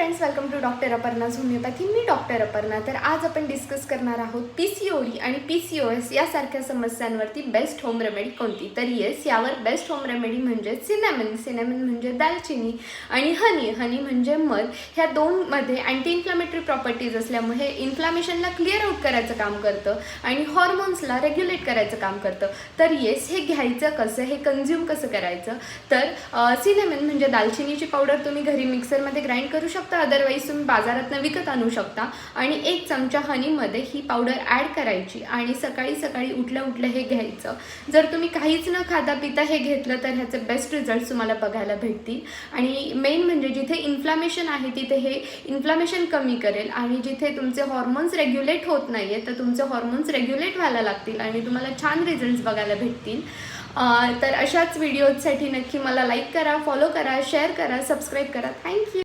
Friends, welcome to doctor Aparna's homeopathy. मी doctor Aparna. तर आज आपण डिस्कस करणार आहोत PCOD आणि PCOS यासारख्या समस्यांवरती बेस्ट होम रेमेडी कोणती. तर येस, यावर बेस्ट होम रेमेडी म्हणजे सिनेमन म्हणजे दालचिनी आणि हनी म्हणजे मध. ह्या दोनमध्ये अँटी इन्फ्लामेटरी प्रॉपर्टीज असल्यामुळे हे इन्फ्लामेशनला क्लिअर आउट करायचं काम करतं आणि हॉर्मोन्सला रेग्युलेट करायचं काम करतं. तर येस, हे घ्यायचं कसं, हे कन्झ्युम कसं करायचं. तर सिनेमन म्हणजे दालचिनीची पावडर तुम्ही घरी मिक्सरमध्ये ग्राइंड करू शकता, अदरवाईज तुम्ही बाजारातनं विकत आणू शकता. आणि 1 चमचा हनीमध्ये ही पावडर ॲड करायची आणि सकाळी सकाळी उठल्या उठल्या हे घ्यायचं. जर तुम्ही काहीच न खाता पिता हे घेतलं तर ह्याचे बेस्ट रिझल्ट तुम्हाला बघायला भेटतील. आणि मेन म्हणजे जिथे इन्फ्लामेशन आहे तिथे हे इन्फ्लामेशन कमी करेल आणि जिथे तुमचे हॉर्मोन्स रेग्युलेट होत नाही आहे तर तुमचे हॉर्मोन्स रेग्युलेट व्हायला लागतील आणि तुम्हाला छान रिझल्ट्स बघायला भेटतील. तर अशाच व्हिडिओजसाठी नक्की मला लाईक करा, फॉलो करा, शेअर करा, सबस्क्राईब करा. थँक्यू.